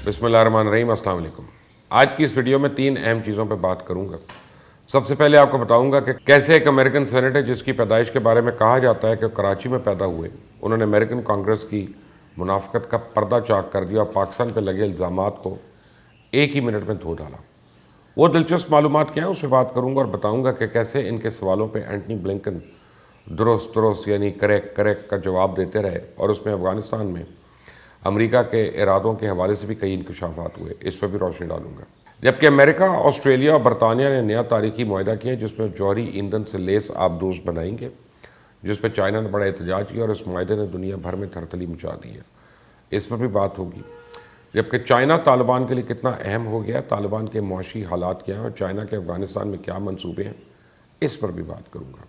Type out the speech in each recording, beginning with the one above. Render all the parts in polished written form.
بسم اللہ الرحمن الرحیم، السلام علیکم۔ آج کی اس ویڈیو میں 3 اہم چیزوں پہ بات کروں گا۔ سب سے پہلے آپ کو بتاؤں گا کہ کیسے ایک امریکن سینیٹر جس کی پیدائش کے بارے میں کہا جاتا ہے کہ کراچی میں پیدا ہوئے، انہوں نے امریکن کانگریس کی منافقت کا پردہ چاک کر دیا اور پاکستان پہ لگے الزامات کو ایک ہی منٹ میں دھو ڈالا۔ وہ دلچسپ معلومات کیا ہیں اس سے بات کروں گا اور بتاؤں گا کہ کیسے ان کے سوالوں پہ اینٹنی بلنکن درست یعنی کریکٹ کا جواب دیتے رہے، اور اس میں افغانستان میں امریکہ کے ارادوں کے حوالے سے بھی کئی انکشافات ہوئے، اس پہ بھی روشنی ڈالوں گا۔ جبکہ امریکہ، آسٹریلیا اور برطانیہ نے نیا تاریخی معاہدہ کیا جس میں جوہری ایندھن سے لیس آبدوز بنائیں گے، جس پہ چائنا نے بڑا احتجاج کیا اور اس معاہدے نے دنیا بھر میں تھرتھلی مچا دی ہے، اس پر بھی بات ہوگی۔ جبکہ چائنا طالبان کے لیے کتنا اہم ہو گیا، طالبان کے معاشی حالات کیا ہیں اور چائنا کے افغانستان میں کیا منصوبے ہیں، اس پر بھی بات کروں گا۔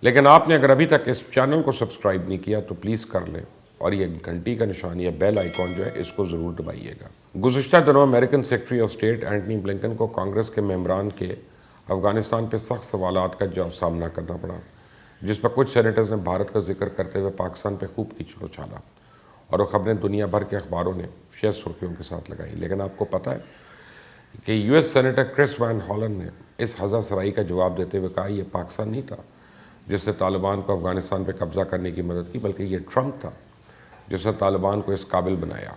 لیکن آپ نے اگر ابھی تک اس چینل کو سبسکرائب نہیں کیا تو پلیز کر لیں، اور یہ گھنٹی کا نشان یا بیل آئیکن جو ہے اس کو ضرور دبائیے گا۔ گزشتہ دنوں American secretary of state Antony Blinken کو کانگریس کے ممبران کے افغانستان پہ سخت سوالات کا سامنا کرنا پڑا، جس پر کچھ سینیٹرز نے بھارت کا ذکر کرتے ہوئے پاکستان پہ خوب کیچڑ اچھالا، اور وہ خبریں دنیا بھر کے اخباروں نے شیز سرخیوں کے ساتھ لگائی۔ لیکن آپ کو پتہ ہے کہ U S senator Chris Van Hollen نے اس ہزار سرائی کا جواب دیتے ہوئے کہا یہ پاکستان نہیں تھا جس نے طالبان کو افغانستان پہ قبضہ کرنے کی مدد کی، بلکہ یہ ٹرمپ تھا جس نے طالبان کو اس قابل بنایا۔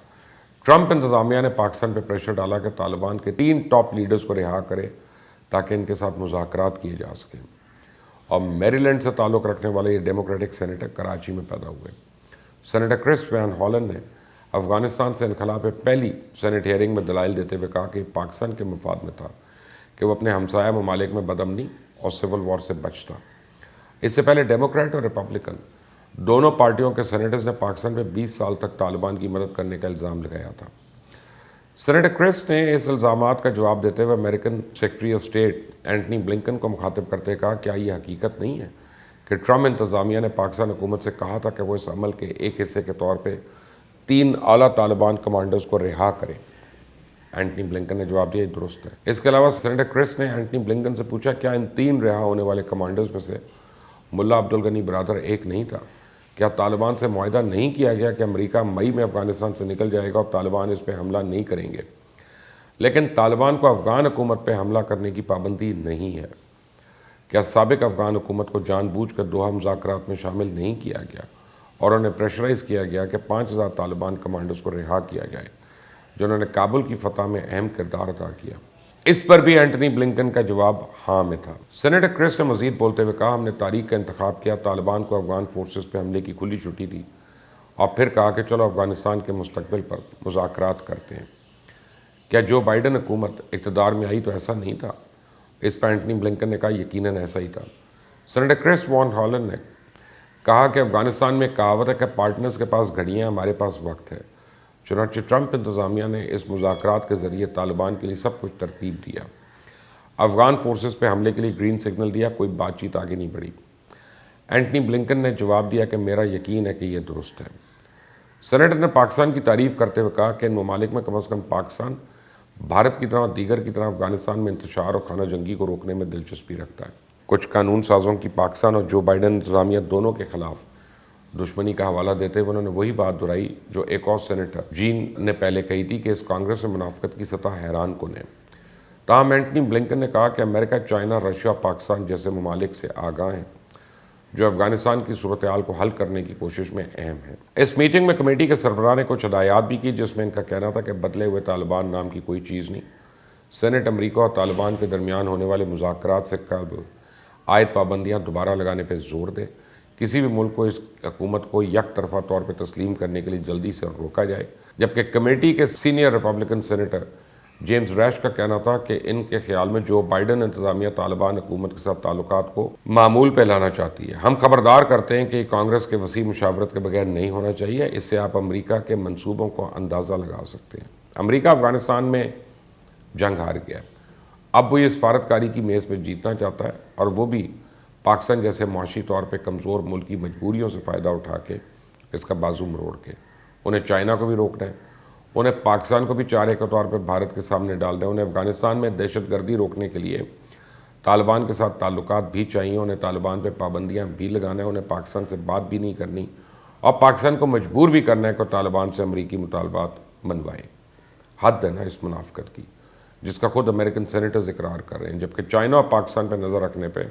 ٹرمپ انتظامیہ نے پاکستان پہ پریشر ڈالا کہ طالبان کے 3 ٹاپ لیڈرز کو رہا کرے تاکہ ان کے ساتھ مذاکرات کیے جا سکیں، اور میری لینڈ سے تعلق رکھنے والے یہ ڈیموکریٹک سینیٹر کراچی میں پیدا ہوئے۔ سینیٹر کرس وین ہالن نے افغانستان سے انخلا پہ پہلی سینیٹ ہیئرنگ میں دلائل دیتے ہوئے کہا کہ پاکستان کے مفاد میں تھا کہ وہ اپنے ہمسایہ ممالک میں بدامنی اور سول وار سے بچتا۔ اس سے پہلے ڈیموکریٹ اور ریپبلکن دونوں پارٹیوں کے سینیٹرز نے پاکستان پہ 20 سال تک طالبان کی مدد کرنے کا الزام لگایا تھا۔ سینیٹر کرس نے اس الزامات کا جواب دیتے ہوئے American secretary of state Antony Blinken کو مخاطب کرتے کہا کیا یہ حقیقت نہیں ہے کہ ٹرمپ انتظامیہ نے پاکستان حکومت سے کہا تھا کہ وہ اس عمل کے ایک حصے کے طور پہ 3 اعلیٰ طالبان کمانڈرز کو رہا کرے؟ اینٹنی بلنکن نے جواب دیا یہ درست ہے۔ اس کے علاوہ سینیٹر کرس نے اینٹنی بلنکن سے پوچھا کیا ان 3 رہا ہونے والے کمانڈرز میں سے ملا عبدالغنی برادر ایک نہیں تھا؟ کیا طالبان سے معاہدہ نہیں کیا گیا کہ امریکہ مئی میں افغانستان سے نکل جائے گا اور طالبان اس پہ حملہ نہیں کریں گے، لیکن طالبان کو افغان حکومت پہ حملہ کرنے کی پابندی نہیں ہے؟ کیا سابق افغان حکومت کو جان بوجھ کر دوحہ مذاکرات میں شامل نہیں کیا گیا اور انہیں پریشرائز کیا گیا کہ 5000 طالبان کمانڈرز کو رہا کیا جائے جنہوں نے کابل کی فتح میں اہم کردار ادا کیا؟ اس پر بھی اینٹنی بلنکن کا جواب ہاں میں تھا۔ سینیٹر کرس نے مزید بولتے ہوئے کہا ہم نے تاریخ کا انتخاب کیا، طالبان کو افغان فورسز پہ حملے کی کھلی چھٹی دی، اور پھر کہا کہ چلو افغانستان کے مستقبل پر مذاکرات کرتے ہیں۔ کیا جو بائیڈن حکومت اقتدار میں آئی تو ایسا نہیں تھا؟ اس پر اینٹنی بلنکن نے کہا یقیناً ایسا ہی تھا۔ سینیٹر کرس وان ہالن نے کہا کہ افغانستان میں کہاوت ہے کہ پارٹنرز کے پاس گھڑیاں، ہمارے پاس وقت ہے۔ چنانچہ ٹرمپ انتظامیہ نے اس مذاکرات کے ذریعے طالبان کے لیے سب کچھ ترتیب دیا، افغان فورسز پہ حملے کے لیے گرین سگنل دیا، کوئی بات چیت آگے نہیں بڑھی۔ اینٹنی بلنکن نے جواب دیا کہ میرا یقین ہے کہ یہ درست ہے۔ سینیٹر نے پاکستان کی تعریف کرتے ہوئے کہا کہ ان ممالک میں کم از کم پاکستان بھارت کی طرح اور دیگر کی طرح افغانستان میں انتشار اور خانہ جنگی کو روکنے میں دلچسپی رکھتا ہے۔ کچھ قانون سازوں کی پاکستان اور جو بائیڈن انتظامیہ دونوں کے خلاف دشمنی کا حوالہ دیتے ہوئے انہوں نے وہی بات دہرائی جو ایک اور سینیٹر جین نے پہلے کہی تھی کہ اس کانگریس میں منافقت کی سطح حیران کن ہے۔ تاہم اینٹنی بلنکن نے کہا کہ امریکہ، چائنا، رشیا اور پاکستان جیسے ممالک سے آگاہ ہیں جو افغانستان کی صورتحال کو حل کرنے کی کوشش میں اہم ہیں۔ اس میٹنگ میں کمیٹی کے سربراہ نے کچھ ہدایات بھی کی جس میں ان کا کہنا تھا کہ بدلے ہوئے طالبان نام کی کوئی چیز نہیں۔ سینٹ امریکہ اور طالبان کے درمیان ہونے والے مذاکرات سے قبل عائد پابندیاں دوبارہ لگانے پہ زور دے، کسی بھی ملک کو اس حکومت کو یک طرفہ طور پہ تسلیم کرنے کے لیے جلدی سے روکا جائے۔ جبکہ کمیٹی کے سینئر ریپبلکن سینیٹر جیمز ریش کا کہنا تھا کہ ان کے خیال میں جو بائیڈن انتظامیہ طالبان حکومت کے ساتھ تعلقات کو معمول پہ لانا چاہتی ہے۔ ہم خبردار کرتے ہیں کہ یہ کانگریس کے وسیع مشاورت کے بغیر نہیں ہونا چاہیے، اس سے آپ امریکہ کے منصوبوں کو اندازہ لگا سکتے ہیں۔ امریکہ افغانستان میں جنگ ہار گیا، اب وہ یہ سفارتکاری کی میز پہ جیتنا چاہتا ہے، اور وہ بھی پاکستان جیسے معاشی طور پہ کمزور ملک کی مجبوریوں سے فائدہ اٹھا کے اس کا بازو مروڑ کے انہیں چائنا کو بھی روکنا ہے، انہیں پاکستان کو بھی چارے کے طور پہ بھارت کے سامنے ڈال دیں، انہیں افغانستان میں دہشت گردی روکنے کے لیے طالبان کے ساتھ تعلقات بھی چاہیے، انہیں طالبان پہ پابندیاں بھی لگانا ہے، انہیں پاکستان سے بات بھی نہیں کرنی، اور پاکستان کو مجبور بھی کرنا ہے کہ طالبان سے امریکی مطالبات منوائے۔ حد ہے نا اس منافقت کی، جس کا خود امریکن سینیٹرز اقرار کر رہے ہیں، جبکہ چائنا اور پاکستان پہ نظر رکھنے پہ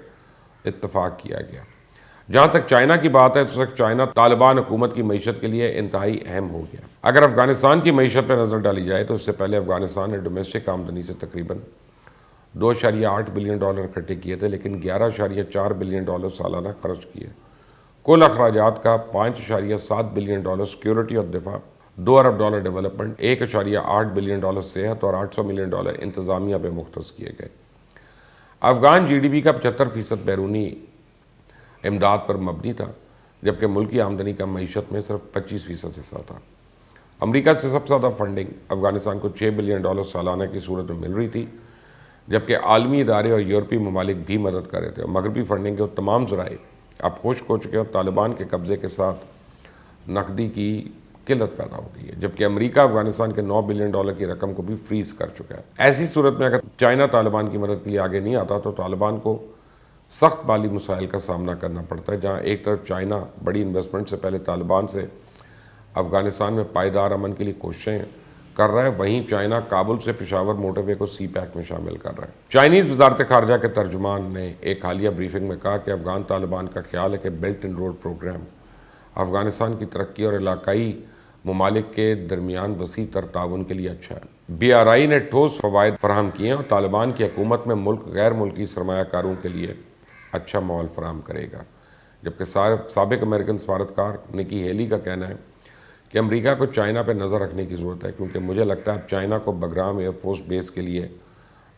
اتفاق کیا گیا۔ جہاں تک چائنا کی بات ہے تو چائنا طالبان حکومت کی معیشت کے لیے انتہائی اہم ہو گیا۔ اگر افغانستان کی معیشت پہ نظر ڈالی جائے تو اس سے پہلے افغانستان نے ڈومیسٹک آمدنی سے تقریباً 2.8 بلین ڈالر اکٹھے کیے تھے، لیکن 11.4 بلین ڈالر سالانہ خرچ کیے۔ کل اخراجات کا 5.7 بلین ڈالر سیکیورٹی اور دفاع، 2 ارب ڈالر ڈیولپمنٹ، 1.8 بلین ڈالر صحت اور 800 ملین ڈالر انتظامیہ پہ مختص کیے گئے۔ افغان جی ڈی پی کا 75% بیرونی امداد پر مبنی تھا، جبکہ ملکی آمدنی کا معیشت میں صرف 25% حصہ تھا۔ امریکہ سے سب سے زیادہ فنڈنگ افغانستان کو 6 بلین ڈالر سالانہ کی صورت میں مل رہی تھی، جبکہ عالمی ادارے اور یورپی ممالک بھی مدد کر رہے تھے، اور مغربی فنڈنگ کے تمام ذرائع اب خشک ہو چکے اور طالبان کے قبضے کے ساتھ نقدی کی قلت پیدا ہو گئی ہے، جبکہ امریکہ افغانستان کے 9 بلین ڈالر کی رقم کو بھی فریز کر چکا ہے۔ ایسی صورت میں اگر چائنا طالبان کی مدد کے لیے آگے نہیں آتا تو طالبان کو سخت مالی مسائل کا سامنا کرنا پڑتا ہے، جہاں ایک طرف چائنا بڑی انویسٹمنٹ سے پہلے طالبان سے افغانستان میں پائیدار امن کے لیے کوششیں کر رہا ہے، وہیں چائنا کابل سے پشاور موٹر وے کو سی پیک میں شامل کر رہا ہے۔ چائنیز وزارت خارجہ کے ترجمان نے ایک حالیہ بریفنگ میں کہا کہ افغان طالبان کا خیال ہے کہ Belt and Road programme Afghanistan کی ترقی اور علاقائی ممالک کے درمیان وسیع تر تعاون کے لیے اچھا ہے۔ بی آر آئی نے ٹھوس فوائد فراہم کیے ہیں اور طالبان کی حکومت میں ملک غیر ملکی سرمایہ کاروں کے لیے اچھا ماحول فراہم کرے گا، جبکہ سابق امریکن سفارتکار نکی ہیلی کا کہنا ہے کہ امریکہ کو چائنا پہ نظر رکھنے کی ضرورت ہے، کیونکہ مجھے لگتا ہے اب چائنا کو بگرام ایئر فورس بیس کے لیے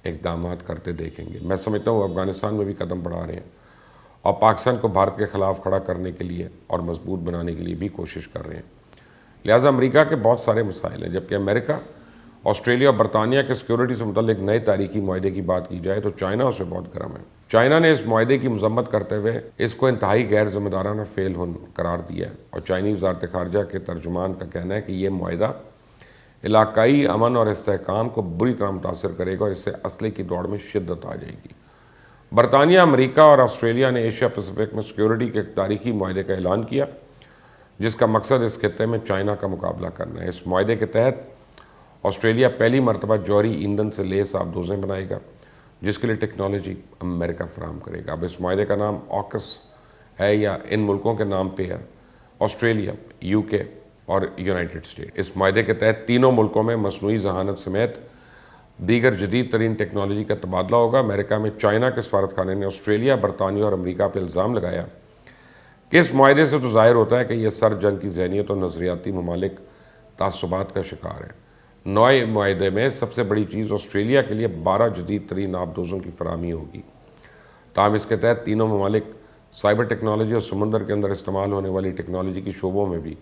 اقدامات کرتے دیکھیں گے۔ میں سمجھتا ہوں افغانستان میں بھی قدم بڑھا رہے ہیں اور پاکستان کو بھارت کے خلاف کھڑا کرنے کے لیے اور مضبوط بنانے کے لیے بھی کوشش کر رہے ہیں۔ لہٰذا امریکہ کے بہت سارے مسائل ہیں، جبکہ امریکہ، آسٹریلیا اور برطانیہ کے سیکیورٹی سے متعلق نئے تاریخی معاہدے کی بات کی جائے تو چائنا اس سے بہت گرم ہے۔ چائنا نے اس معاہدے کی مذمت کرتے ہوئے اس کو انتہائی غیر ذمہ دارانہ فعل قرار دیا ہے، اور چائنی وزارت خارجہ کے ترجمان کا کہنا ہے کہ یہ معاہدہ علاقائی امن اور استحکام کو بری طرح متاثر کرے گا اور اس سے اسلحے کی دوڑ میں شدت آ جائے گی۔ برطانیہ، امریکہ اور آسٹریلیا نے ایشیا پیسیفک میں سیکیورٹی کے ایک تاریخی معاہدے کا اعلان کیا، جس کا مقصد اس خطے میں چائنا کا مقابلہ کرنا ہے۔ اس معاہدے کے تحت آسٹریلیا پہلی مرتبہ جوہری ایندھن سے لیس آبدوزیں بنائے گا، جس کے لیے ٹیکنالوجی امریکہ فراہم کرے گا۔ اب اس معاہدے کا نام آکس ہے یا ان ملکوں کے نام پہ ہے، آسٹریلیا، یو کے اور یونائٹڈ اسٹیٹ۔ اس معاہدے کے تحت تینوں ملکوں میں مصنوعی ذہانت سمیت دیگر جدید ترین ٹیکنالوجی کا تبادلہ ہوگا۔ امریکہ میں چائنا کے سفارتخانے نے آسٹریلیا، برطانیہ اور امریکہ پہ الزام لگایا کہ اس معاہدے سے تو ظاہر ہوتا ہے کہ یہ سر جنگ کی ذہنیت اور نظریاتی ممالک تعصبات کا شکار ہے۔ نئے معاہدے میں سب سے بڑی چیز آسٹریلیا کے لیے 12 جدید ترین آبدوزوں کی فراہمی ہوگی، تاہم اس کے تحت تینوں ممالک سائبر ٹیکنالوجی اور سمندر کے اندر استعمال ہونے والی ٹیکنالوجی کی شعبوں میں بھی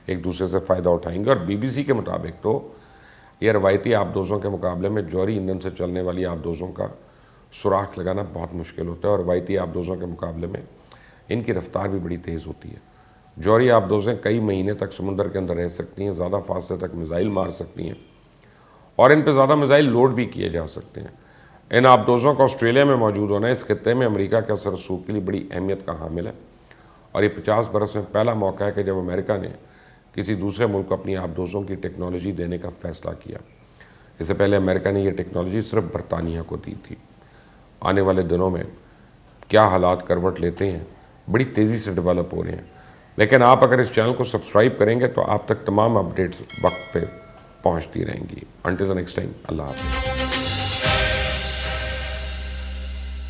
ایک دوسرے سے فائدہ اٹھائیں گے۔ اور بی بی سی کے مطابق تو یہ روایتی آبدوزوں کے مقابلے میں جوہری ایندھن سے چلنے والی آبدوزوں کا سوراخ لگانا بہت مشکل ہوتا ہے، اور روایتی آبدوزوں کے مقابلے میں ان کی رفتار بھی بڑی تیز ہوتی ہے۔ جوہری آبدوزیں کئی مہینے تک سمندر کے اندر رہ سکتی ہیں، زیادہ فاصلے تک میزائل مار سکتی ہیں، اور ان پہ زیادہ میزائل لوڈ بھی کیے جا سکتے ہیں۔ ان آبدوزوں کا آسٹریلیا میں موجود ہونا اس خطے میں امریکہ کے اثر رسوخ کے لیے بڑی اہمیت کا حامل ہے، اور یہ 50 برس میں پہلا موقع ہے کہ جب امریکہ نے کسی دوسرے ملک کو اپنی آبدوزوں کی ٹیکنالوجی دینے کا فیصلہ کیا۔ اس سے پہلے امریکہ نے یہ ٹیکنالوجی صرف برطانیہ کو دی تھی۔ آنے والے دنوں میں کیا حالات کروٹ لیتے ہیں، بڑی تیزی سے ڈیولپ ہو رہے ہیں، لیکن آپ اگر اس چینل کو سبسکرائب کریں گے تو آپ تک تمام اپڈیٹس وقت پہ پہنچتی رہیں گی۔ انٹل دی نیکسٹ ٹائم، اللہ حافظ۔